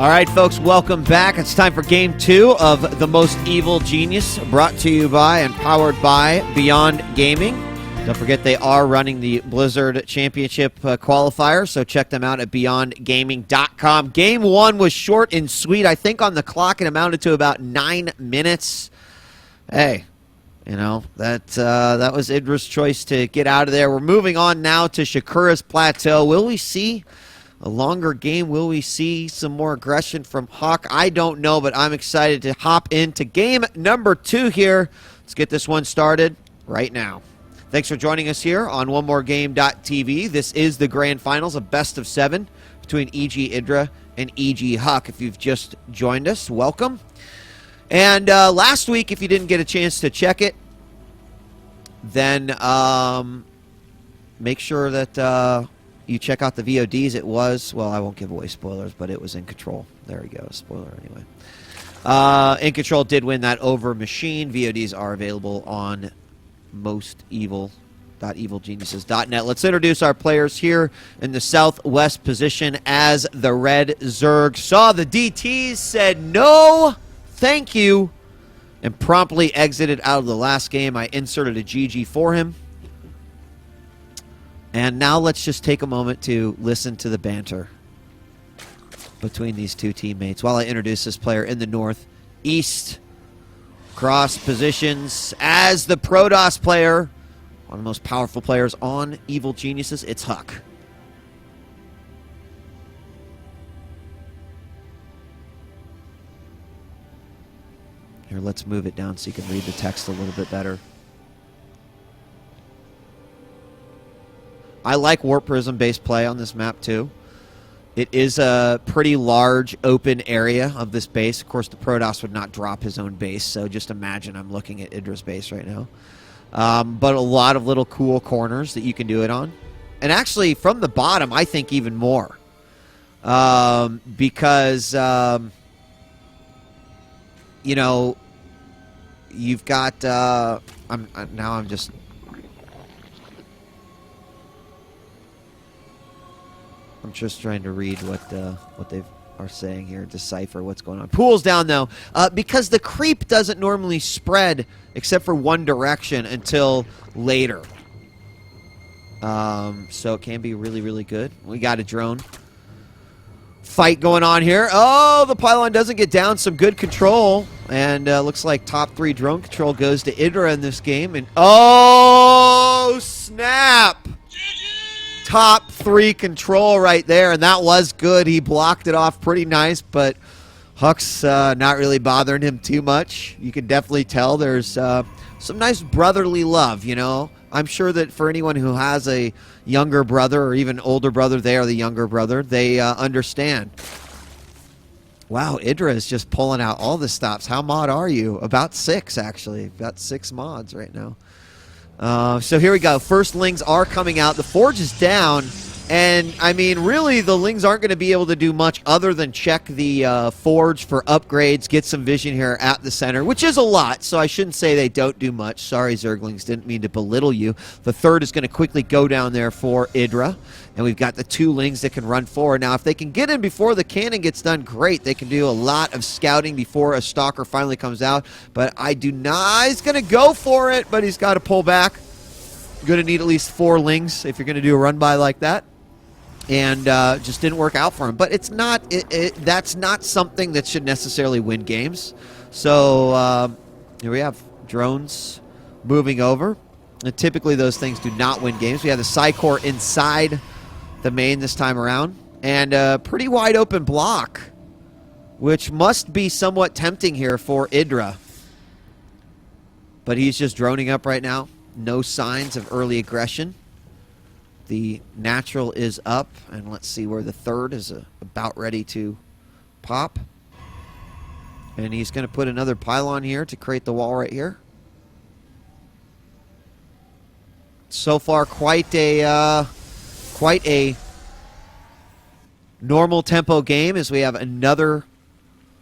All right, folks, welcome back. It's time for Game 2 of The Most Evil Genius, brought to you by and powered by Beyond Gaming. Don't forget they are running the Blizzard Championship qualifier, so check them out at beyondgaming.com. Game 1 was short and sweet. I think on the clock it amounted to about 9 minutes. Hey, you know, that was IdrA's choice to get out of there. We're moving on now to Shakura's Plateau. Will we see a longer game? Will we see some more aggression from HuK? I don't know, but I'm excited to hop into game number 2 here. Let's get this one started right now. Thanks for joining us here on OneMoreGame.tv. This is the grand finals of best of 7 between EG.HuK and EG.HuK. If you've just joined us, welcome. And last week, if you didn't get a chance to check it, then make sure that you check out the VODs. It was, well, I won't give away spoilers, but it was In Control. There we go, spoiler anyway. In Control did win that over Machine. VODs are available on mostevil.evilgeniuses.net. Let's introduce our players here in the southwest position as the Red Zerg. Saw the DTs, said no, thank you, and promptly exited out of the last game. I inserted a GG for him. And now let's just take a moment to listen to the banter between these two teammates while I introduce this player in the northeast. Cross positions as the Protoss player, one of the most powerful players on Evil Geniuses. It's HuK. Here, let's move it down so you can read the text a little bit better. I like Warp Prism-based play on this map, too. It is a pretty large open area of this base. Of course, the Protoss would not drop his own base, so just imagine I'm looking at IdrA's base right now. But a lot of little cool corners that you can do it on. And actually, from the bottom, I think even more. Because, you know, you've got... I'm just... I'm just trying to read what they are saying here, decipher what's going on. Pools down, though, because the creep doesn't normally spread except for one direction until later. So it can be really, really good. We got a drone fight going on here. Oh, the pylon doesn't get down. Some good control. And looks like top 3 drone control goes to EG.HuK in this game. And oh, snap! Top 3 control right there, and that was good. He blocked it off pretty nice, but HuK's not really bothering him too much. You can definitely tell there's some nice brotherly love, you know. I'm sure that for anyone who has a younger brother or even older brother, they are the younger brother, they understand. Wow, EG.HuK is just pulling out all the stops. How mod are you? About 6, actually. About 6 mods right now. So here we go. First Lings are coming out. The Forge is down. And, I mean, really, the Lings aren't going to be able to do much other than check the Forge for upgrades, get some vision here at the center, which is a lot, so I shouldn't say they don't do much. Sorry, Zerglings, didn't mean to belittle you. The third is going to quickly go down there for EG.HuK, and we've got the 2 Lings that can run forward. Now, if they can get in before the cannon gets done, great. They can do a lot of scouting before a Stalker finally comes out, but I do not. He's going to go for it, but he's got to pull back. Going to need at least 4 Lings if you're going to do a run-by like that. And just didn't work out for him. But it's not. That's not something that should necessarily win games. So here we have drones moving over. And typically those things do not win games. We have the Psy-Core inside the main this time around. And a pretty wide open block, which must be somewhat tempting here for EG.HuK. But he's just droning up right now. No signs of early aggression. The natural is up, and let's see where the third is about ready to pop. And he's going to put another pylon here to create the wall right here. So far, quite a normal tempo game as we have another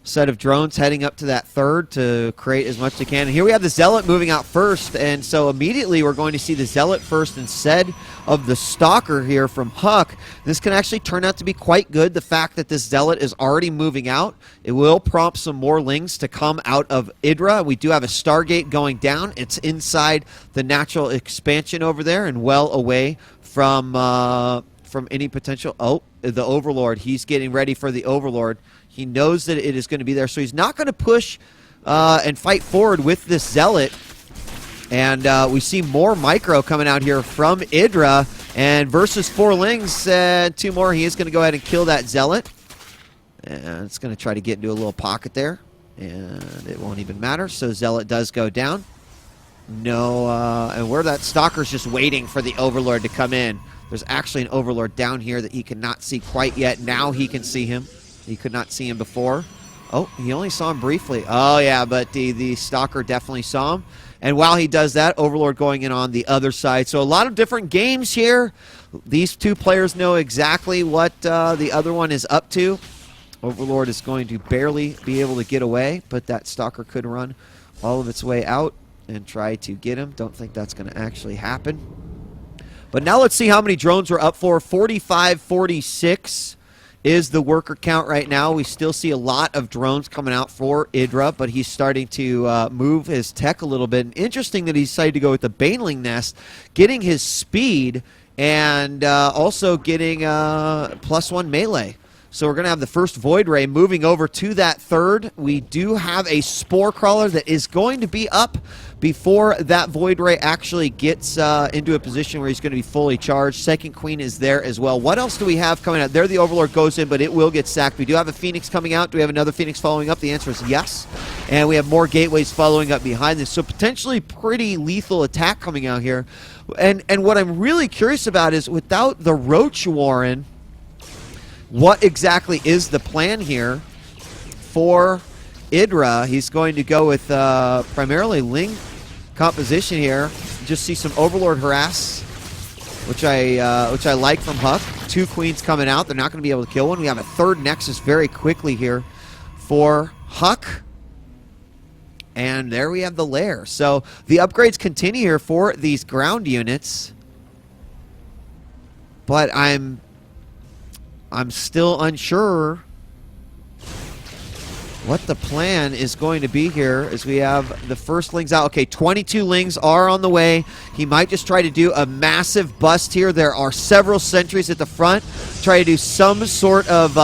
set of drones heading up to that third to create as much as they can. And here we have the Zealot moving out first, and so immediately we're going to see the Zealot first instead of the Stalker here from HuK. This can actually turn out to be quite good. The fact that this Zealot is already moving out, it will prompt some more lings to come out of EG.IdrA. We do have a Stargate going down. It's inside the natural expansion over there and well away from any potential. Oh, the Overlord. He's getting ready for the Overlord. He knows that it is going to be there, so he's not going to push and fight forward with this Zealot. And we see more micro coming out here from EG.IdrA. And versus 4 lings and 2 more, he is going to go ahead and kill that Zealot. And it's going to try to get into a little pocket there. And it won't even matter, so Zealot does go down. No, and where that Stalker's just waiting for the Overlord to come in. There's actually an Overlord down here that he cannot see quite yet. Now he can see him. He could not see him before. Oh, he only saw him briefly. Oh, yeah, but the Stalker definitely saw him. And while he does that, Overlord going in on the other side. So a lot of different games here. These 2 players know exactly what the other one is up to. Overlord is going to barely be able to get away, but that Stalker could run all of its way out and try to get him. Don't think that's going to actually happen. But now let's see how many drones we're up for. 45, 46 is the worker count right now. We still see a lot of drones coming out for EG.IdrA, but he's starting to move his tech a little bit. And interesting that he decided to go with the Baneling Nest, getting his speed and also getting +1 melee. So we're going to have the first Void Ray moving over to that third. We do have a Spore Crawler that is going to be up before that Void Ray actually gets into a position where he's going to be fully charged. Second Queen is there as well. What else do we have coming out? There the Overlord goes in, but it will get sacked. We do have a Phoenix coming out. Do we have another Phoenix following up? The answer is yes. And we have more Gateways following up behind this. So potentially pretty lethal attack coming out here. And what I'm really curious about is without the Roach Warren, what exactly is the plan here for EG.IdrA? He's going to go with primarily Ling composition here. Just see some Overlord harass, which I like from HuK. 2 Queens coming out. They're not going to be able to kill one. We have a third Nexus very quickly here for HuK. And there we have the lair. So the upgrades continue here for these ground units. But I'm still unsure what the plan is going to be here as we have the first lings out. Okay, 22 lings are on the way. He might just try to do a massive bust here. There are several sentries at the front. Try to do some sort of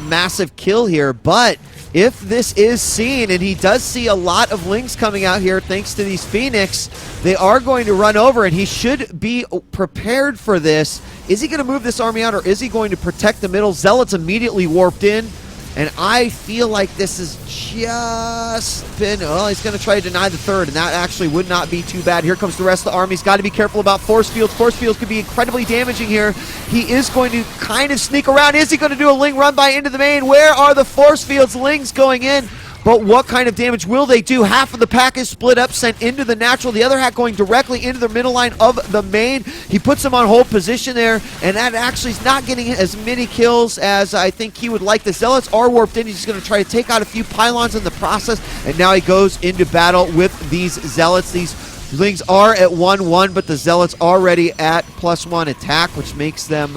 massive kill here. But if this is seen, and he does see a lot of lings coming out here thanks to these Phoenix, they are going to run over, and he should be prepared for this. Is he going to move this army out, or is he going to protect the middle? Zealot's immediately warped in, and I feel like this has just been... Oh, he's going to try to deny the third, and that actually would not be too bad. Here comes the rest of the army. He's got to be careful about force fields. Force fields could be incredibly damaging here. He is going to kind of sneak around. Is he going to do a Ling run by into the main? Where are the force fields? Lings going in. But what kind of damage will they do? Half of the pack is split up, sent into the natural. The other half going directly into the middle line of the main. He puts them on hold position there, and that actually is not getting as many kills as I think he would like. The Zealots are warped in. He's going to try to take out a few pylons in the process, and now he goes into battle with these Zealots. These Lings are at 1-1, but the Zealots already at +1 attack, which makes them,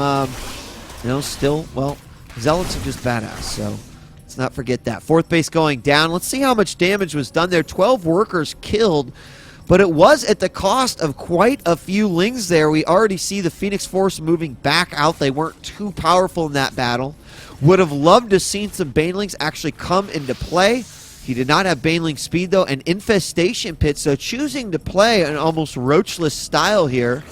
still, well, Zealots are just badass, so... let's not forget that. Fourth base going down. Let's see how much damage was done there. 12 workers killed, but it was at the cost of quite a few lings there. We already see the Phoenix Force moving back out. They weren't too powerful in that battle. Would have loved to have seen some Banelings actually come into play. He did not have Baneling speed, though, and Infestation Pit, so choosing to play an almost roachless style here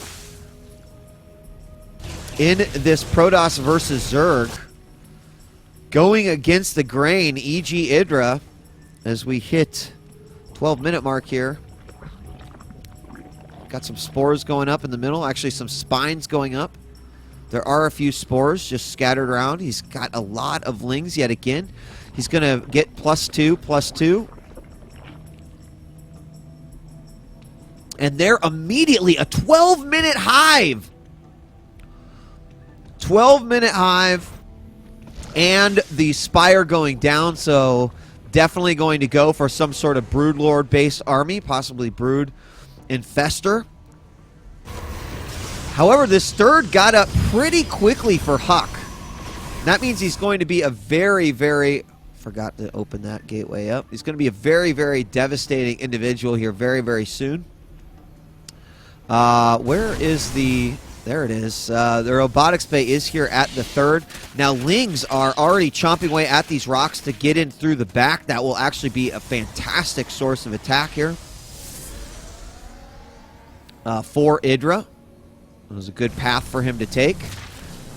in this Protoss versus Zerg. Going against the grain, EG.HuK, as we hit 12-minute mark here. Got some spores going up in the middle. Actually, some spines going up. There are a few spores just scattered around. He's got a lot of lings yet again. He's going to get +2. And there immediately a 12-minute hive. 12-minute hive. and the Spire going down, so definitely going to go for some sort of Broodlord-based army, possibly Brood Infestor. However, this third got up pretty quickly for HuK. That means he's going to be a very, very... Forgot to open that gateway up. He's going to be a very, very devastating individual here very, very soon. Where is the... There it is. The robotics bay is here at the third. Now, Lings are already chomping away at these rocks to get in through the back. That will actually be a fantastic source of attack here for EG.HuK. It was a good path for him to take.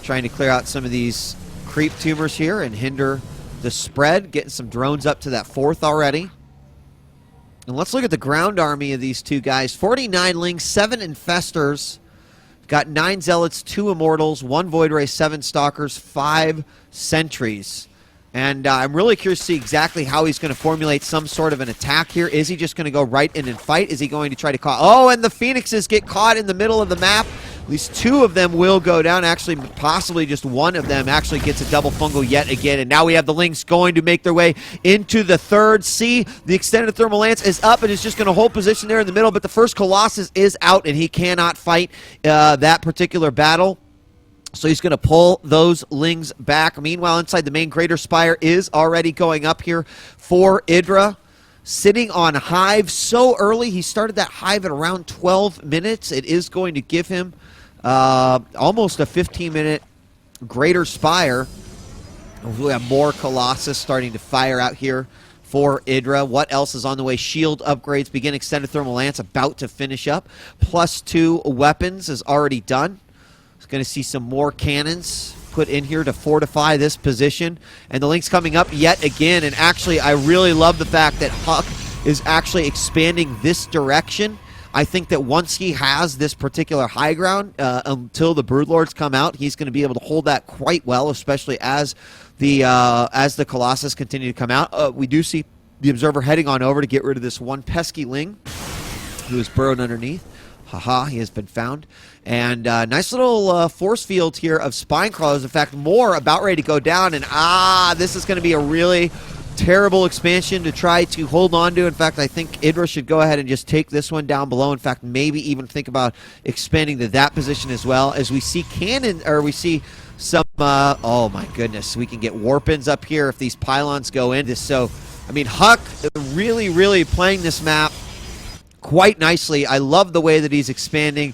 Trying to clear out some of these creep tumors here and hinder the spread. Getting some drones up to that fourth already. And let's look at the ground army of these two guys. 49 Lings, 7 Infestors. Got 9 Zealots, 2 Immortals, 1 Void Ray, 7 Stalkers, 5 Sentries. And I'm really curious to see exactly how he's going to formulate some sort of an attack here. Is he just going to go right in and fight? Is he going to try to caught? Oh, and the Phoenixes get caught in the middle of the map. At least 2 of them will go down. Actually, possibly just 1 of them actually gets a double fungal yet again. And now we have the Lings going to make their way into the third. See, the extended thermal lance is up and is just going to hold position there in the middle. But the first Colossus is out and he cannot fight that particular battle. So he's going to pull those Lings back. Meanwhile, inside the main Greater Spire is already going up here for EG.HuK. Sitting on Hive so early. He started that Hive at around 12 minutes. It is going to give him almost a 15-minute Greater Spire. We have more Colossus starting to fire out here for EG.HuK. What else is on the way? Shield upgrades begin. Extended Thermal Lance about to finish up. +2 weapons is already done. It's going to see some more cannons put in here to fortify this position. And the Lings coming up yet again. And actually, I really love the fact that HuK is actually expanding this direction. I think that once he has this particular high ground, until the Broodlords come out, he's going to be able to hold that quite well, especially as the Colossus continue to come out. We do see the Observer heading on over to get rid of this one pesky Ling who is burrowed underneath. Haha, he has been found. And nice little force field here of Spine Crawlers. In fact, more about ready to go down. And this is going to be a really terrible expansion to try to hold on to. In fact, I think EG.HuK should go ahead and just take this one down below. In fact, maybe even think about expanding to that position as well. As we see cannon, or we see some, oh my goodness, we can get warp-ins up here if these pylons go in. So, I mean, HuK really, really playing this map quite nicely. I love the way that he's expanding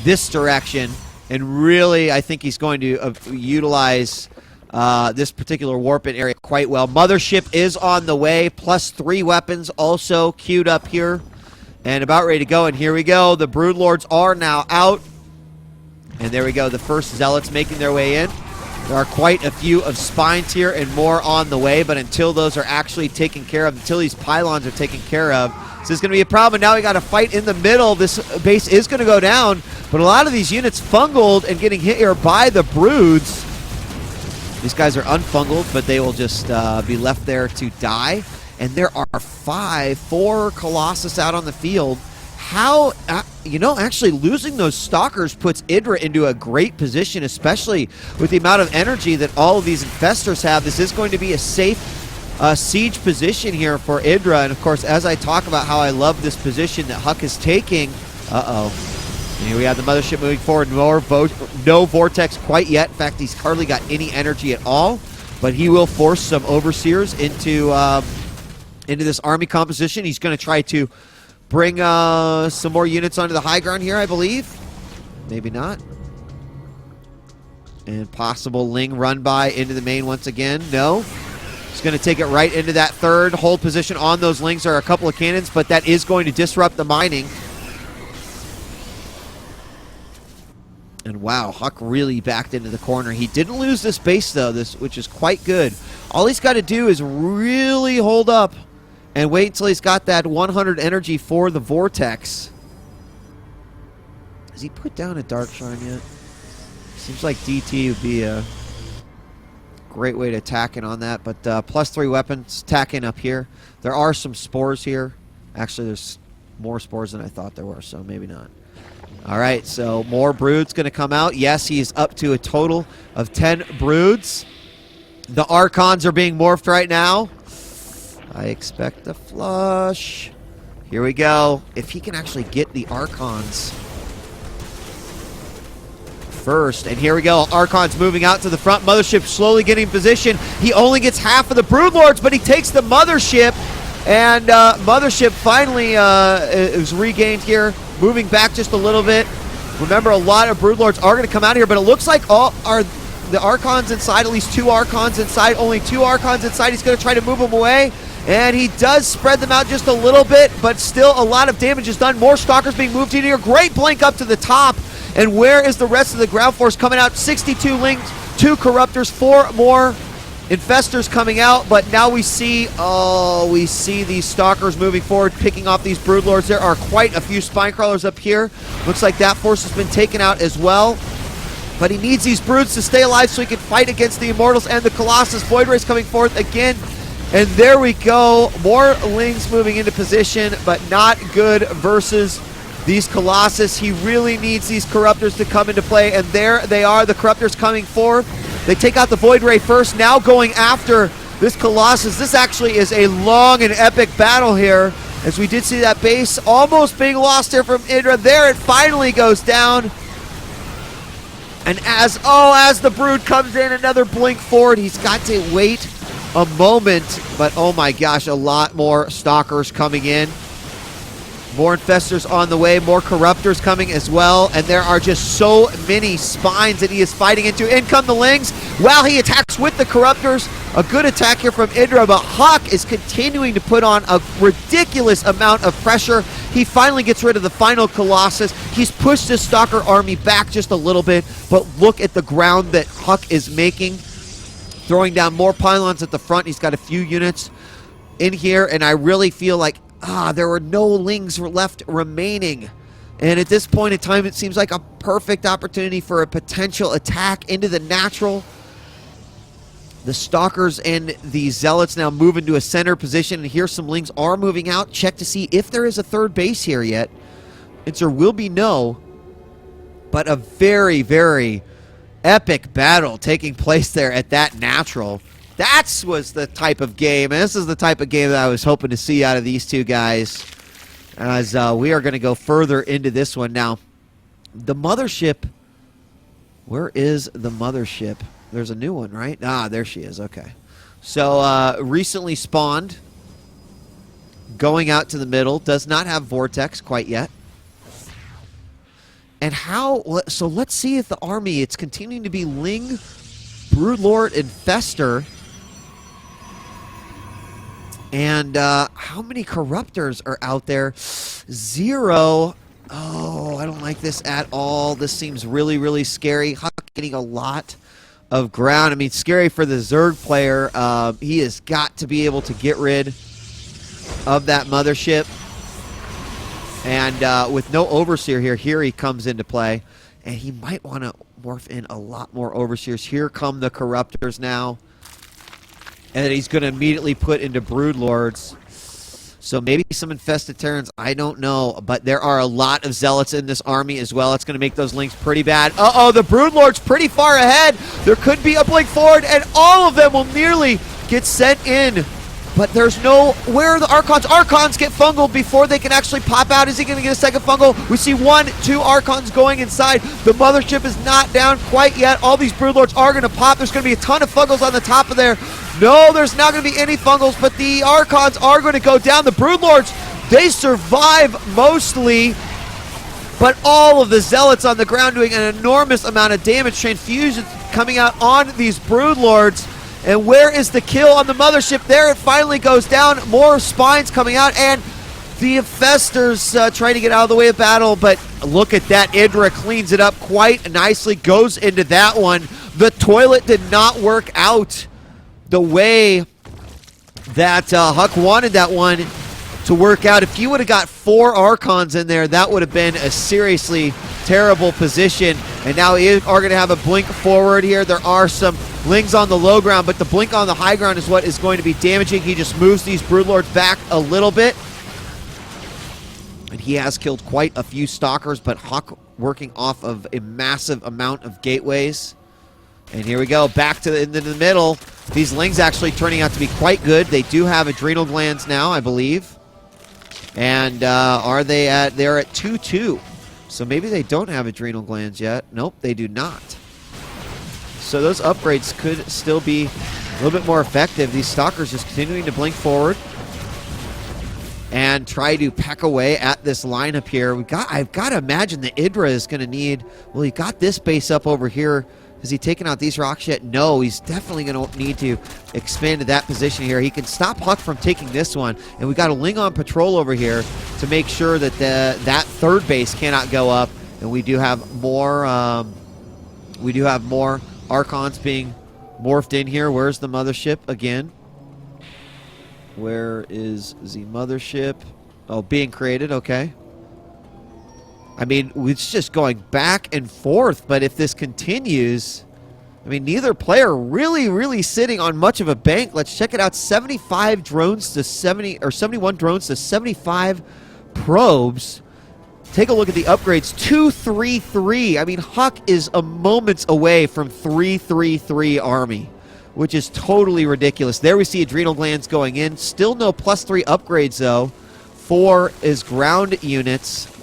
this direction, and really I think he's going to utilize this particular warp-in area quite well. Mothership is on the way, +3 weapons also queued up here and about ready to go. And here we go. The Broodlords are now out, and there we go. The first Zealots making their way in. There are quite a few of Spines here and more on the way, but until those are actually taken care of, until these pylons are taken care of, this is going to be a problem. Now we got to fight in the middle. This base is going to go down, but a lot of these units fungled and getting hit here by the Broods. These guys are unfungled, but they will just be left there to die. And there are 4 Colossus out on the field. How, actually losing those Stalkers puts EG.HuK into a great position, especially with the amount of energy that all of these Infestors have. This is going to be a safe siege position here for EG.HuK. And of course, as I talk about how I love this position that HuK is taking, and here we have the Mothership moving forward. No Vortex quite yet. In fact, he's hardly got any energy at all. But he will force some Overseers into this army composition. He's going to try to bring some more units onto the high ground here, I believe. Maybe not. And possible Ling run by into the main once again. No. He's going to take it right into that third. Hold position on those Lings. There are a couple of cannons, but that is going to disrupt the mining. And wow, HuK really backed into the corner. He didn't lose this base, though, which is quite good. All he's got to do is really hold up and wait until he's got that 100 energy for the Vortex. Has he put down a Dark Shrine yet? Seems like DT would be a great way to attack in on that. But +3 weapons, tack in up here. There are some spores here. Actually, there's more spores than I thought there were, so maybe not. All right, so more Broods going to come out. Yes, he is up to a total of 10 Broods. The Archons are being morphed right now. I expect a flush. Here we go. If he can actually get the Archons first. And here we go. Archon's moving out to the front. Mothership slowly getting in position. He only gets half of the Broodlords, but he takes the Mothership. And Mothership finally is regained here. Moving back just a little bit. Remember, a lot of Broodlords are going to come out here, but it looks like the Archons inside, at least 2 Archons inside, only 2 Archons inside. He's going to try to move them away. And he does spread them out just a little bit, but still a lot of damage is done. More Stalkers being moved in here. Great blink up to the top. And where is the rest of the ground force coming out? 62 Lings, 2 Corruptors, 4 more Infestors coming out. But now we see these Stalkers moving forward, picking off these Broodlords. There are quite a few Spinecrawlers up here. Looks like that force has been taken out as well. But he needs these Broods to stay alive so he can fight against the Immortals and the Colossus. Void Rays coming forth again. And there we go. More Lings moving into position, but not good versus these Colossus. He really needs these Corruptors to come into play. And there they are, the Corruptors coming forth. They take out the Void Ray first, now going after this Colossus. This actually is a long and epic battle here, as we did see that base almost being lost here from EG.HuK. There it finally goes down. And as the Brood comes in, another blink forward. He's got to wait a moment, but oh my gosh, a lot more Stalkers coming in. More Infestors on the way, more Corruptors coming as well, and there are just so many spines that he is fighting into. In come the Lings, while he attacks with the Corruptors. A good attack here from EG.HuK, but HuK is continuing to put on a ridiculous amount of pressure. He finally gets rid of the final Colossus. He's pushed his Stalker army back just a little bit, but look at the ground that HuK is making. Throwing down more pylons at the front. He's got a few units in here, and I really feel like there were no Lings left remaining. And at this point in time, it seems like a perfect opportunity for a potential attack into the natural. The Stalkers and the Zealots now move into a center position, and here some Lings are moving out. Check to see if there is a third base here yet. Answer will be no, but a very, very epic battle taking place there at that natural. That was the type of game, and this is the type of game that I was hoping to see out of these two guys, as we are going to go further into this one. Now, the Mothership, where is the Mothership? There's a new one, right? There she is. Okay. So, recently spawned, going out to the middle, does not have Vortex quite yet. And so let's see if the army, it's continuing to be Ling, Broodlord, Infestor. And how many Corruptors are out there? 0. Oh, I don't like this at all. This seems really, really scary. HuK getting a lot of ground. I mean, scary for the Zerg player. He has got to be able to get rid of that Mothership. And with no Overseer here he comes into play. And he might want to morph in a lot more Overseers. Here come the Corruptors now. And he's going to immediately put into Broodlords. So maybe some Infested Terrans, I don't know. But there are a lot of Zealots in this army as well. It's going to make those Lings pretty bad. Uh-oh, the Broodlord's pretty far ahead. There could be a blink forward, and all of them will nearly get sent in. But there's no... Where are the Archons? Archons get fungled before they can actually pop out. Is he going to get a second fungal? We see 1, 2 Archons going inside. The Mothership is not down quite yet. All these Broodlords are going to pop. There's going to be a ton of fungals on the top of there. No, there's not going to be any fungals, but the Archons are going to go down. The Broodlords, they survive mostly, but all of the Zealots on the ground doing an enormous amount of damage. Transfusions coming out on these Broodlords. And where is the kill on the Mothership? There it finally goes down. More spines coming out, and the Infestors trying to get out of the way of battle. But look at that. EG.HuK cleans it up quite nicely. Goes into that one. The toilet did not work out the way that HuK wanted that one to work out. If you would have got 4 Archons in there, that would have been a seriously terrible position. And now we are going to have a blink forward here. There are some Lings on the low ground, but the blink on the high ground is what is going to be damaging. He just moves these Broodlords back a little bit. And he has killed quite a few Stalkers, but HuK working off of a massive amount of gateways. And here we go, back to into the middle. These Lings actually turning out to be quite good. They do have adrenal glands now, I believe. And are they at, they're at 2-2. So maybe they don't have adrenal glands yet. Nope, they do not. So those upgrades could still be a little bit more effective. These Stalkers just continuing to blink forward and try to peck away at this lineup here. I've got to imagine that EG.IdrA is going to need, well, he got this base up over here. Has he taken out these rocks yet? No, he's definitely going to need to expand to that position here. He can stop HuK from taking this one, and we got a Ling on patrol over here to make sure that that third base cannot go up. And we do have more. Archons being morphed in here. Where's the mothership again? Where is the mothership? Oh, being created. Okay. I mean, it's just going back and forth, but if this continues, I mean, neither player really sitting on much of a bank. Let's check it out. 75 drones to 70, or 71 drones to 75 probes. Take a look at the upgrades. 2-3-3. I mean, HuK is a moments away from 3-3-3 army, which is totally ridiculous. There we see adrenal glands going in. Still no +3 upgrades, though. 4 is ground units.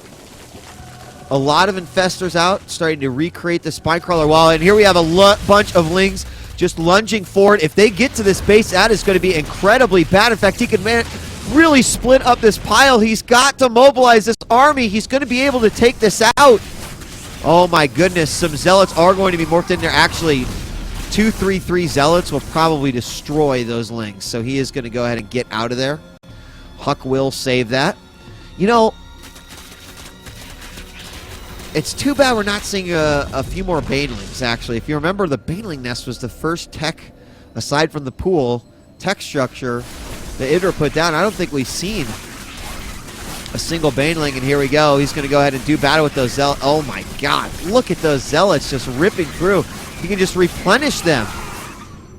A lot of infestors out, starting to recreate the Spinecrawler wall. And here we have a bunch of Lings just lunging forward. If they get to this base, that is going to be incredibly bad. In fact, he can really split up this pile. He's got to mobilize this army. He's going to be able to take this out. Oh my goodness, some Zealots are going to be morphed in there. Actually, 2-3-3 Zealots will probably destroy those Lings. So he is going to go ahead and get out of there. HuK will save that. You know, it's too bad we're not seeing a few more Banelings, actually. If you remember, the Baneling nest was the first tech, aside from the pool, tech structure that EG.IdrA put down. I don't think we've seen a single Baneling, and here we go. He's going to go ahead and do battle with those Zealots. Oh my god, look at those Zealots just ripping through. He can just replenish them.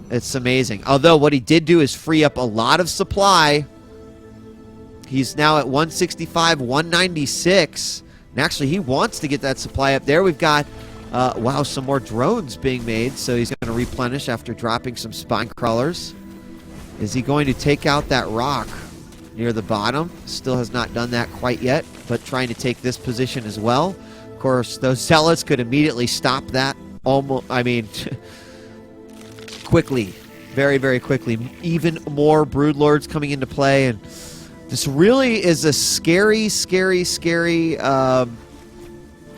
It's amazing. Although what he did do is free up a lot of supply. He's now at 165, 196. And actually, he wants to get that supply up there. We've got, wow, some more drones being made. So he's going to replenish after dropping some spine crawlers. Is he going to take out that rock near the bottom? Still has not done that quite yet, but trying to take this position as well. Of course, those Zealots could immediately stop that. Almost, I mean, quickly. Very, very quickly. Even more Broodlords coming into play, and this really is a scary,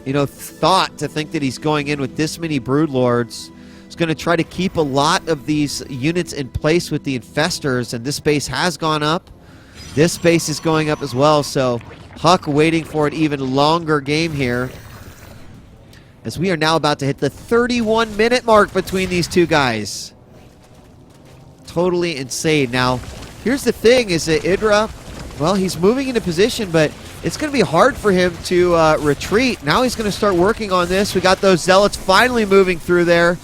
you know, thought to think that he's going in with this many Broodlords. He's going to try to keep a lot of these units in place with the infestors, and this base has gone up. This base is going up as well, so HuK waiting for an even longer game here, as we are now about to hit the 31-minute mark between these two guys. Totally insane. Now, here's the thing, is that EG.IdrA, well, he's moving into position, but it's going to be hard for him to retreat. Now he's going to start working on this. We got those Zealots finally moving through there.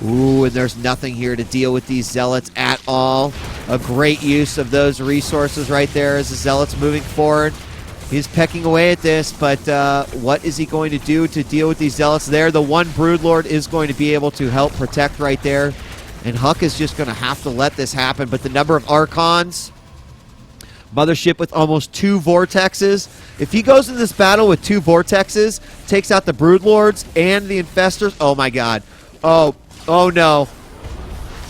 Ooh, and there's nothing here to deal with these Zealots at all. A great use of those resources right there as the Zealots moving forward. He's pecking away at this, but what is he going to do to deal with these Zealots there? The one Broodlord is going to be able to help protect right there, and HuK is just going to have to let this happen. But the number of Archons, mothership with almost 2 vortexes. If he goes in this battle with 2 vortexes, takes out the Broodlords and the infestors, oh my god. Oh no.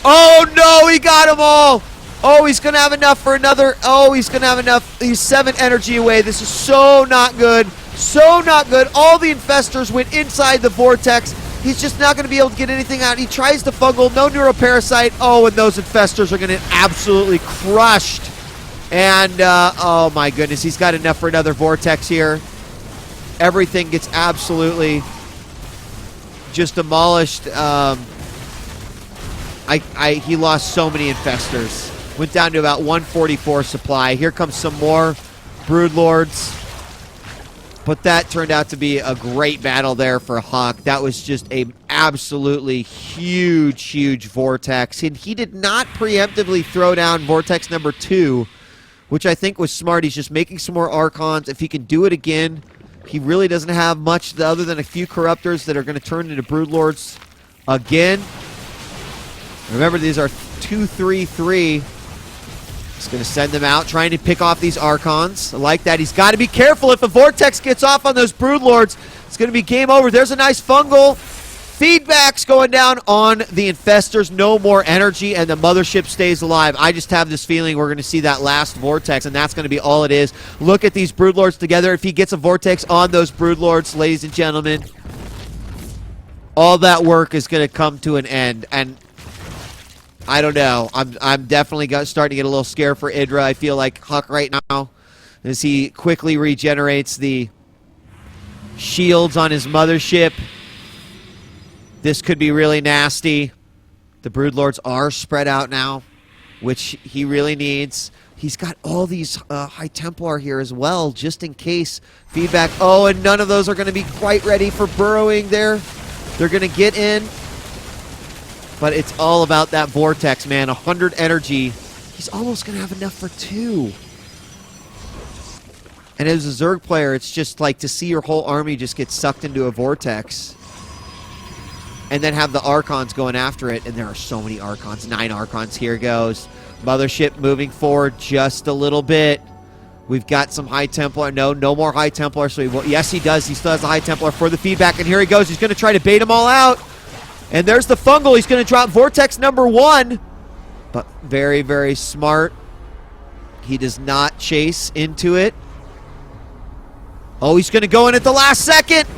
Oh no, he got them all! Oh, he's going to have enough for another. Oh, he's going to have enough. He's 7 energy away. This is so not good. So not good. All the infestors went inside the vortex. He's just not going to be able to get anything out. He tries to fungal. No neuroparasite. Oh, and those infestors are going to get absolutely crushed. And, oh my goodness, he's got enough for another vortex here. Everything gets absolutely just demolished. He lost so many infestors. Went down to about 144 supply. Here comes some more Broodlords. But that turned out to be a great battle there for HuK. That was just an absolutely huge vortex. And he did not preemptively throw down vortex number 2, which I think was smart. He's just making some more Archons. If he can do it again, he really doesn't have much other than a few Corruptors that are going to turn into Broodlords again. Remember, these are 2-3-3. He's going to send them out, trying to pick off these Archons. I like that. He's got to be careful. If a Vortex gets off on those Broodlords, it's going to be game over. There's a nice fungal. Feedback's going down on the Infestors. No more energy, and the Mothership stays alive. I just have this feeling we're going to see that last Vortex, and that's going to be all it is. Look at these Broodlords together. If he gets a Vortex on those Broodlords, ladies and gentlemen, all that work is going to come to an end. And I don't know. I'm definitely starting to get a little scared for EG.IdrA. I feel like HuK right now, as he quickly regenerates the shields on his Mothership. This could be really nasty. The Broodlords are spread out now, which he really needs. He's got all these High Templar here as well, just in case. Feedback. Oh, and none of those are going to be quite ready for burrowing there. They're going to get in. But it's all about that Vortex, man. 100 energy. He's almost going to have enough for 2. And as a Zerg player, it's just like to see your whole army just get sucked into a Vortex. And then have the Archons going after it. And there are so many Archons. 9 Archons. Here goes. Mothership moving forward just a little bit. We've got some High Templar. No more High Templar. So yes, he does. He still has the High Templar for the feedback. And here he goes. He's going to try to bait them all out. And there's the fungal. He's going to drop Vortex number 1. But very, very smart. He does not chase into it. Oh, he's going to go in at the last second.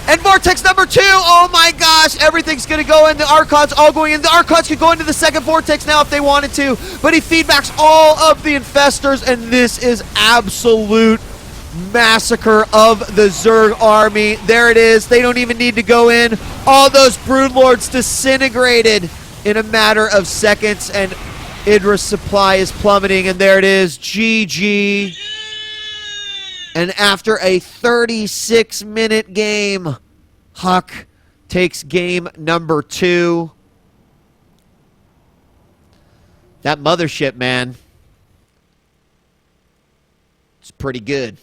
And Vortex number 2. Oh my gosh. Everything's going to go in. The Archons all going in. The Archons could go into the second Vortex now if they wanted to. But he feedbacks all of the Infestors. And this is absolute massacre of the Zerg army. There it is. They don't even need to go in. All those Broodlords disintegrated in a matter of seconds. And EG.IdRA's supply is plummeting. And there it is. GG. And after a 36-minute game, HuK takes game number 2. That Mothership, man, it's pretty good.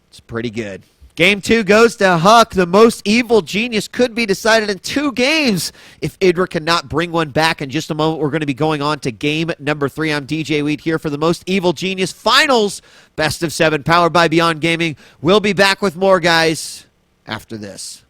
It's pretty good. Game 2 goes to HuK. The most evil genius could be decided in 2 games if EG.IdrA cannot bring one back. In just a moment, we're going to be going on to game number 3. I'm DJ Wheat here for the most evil genius finals. Best of 7 powered by Beyond Gaming. We'll be back with more, guys, after this.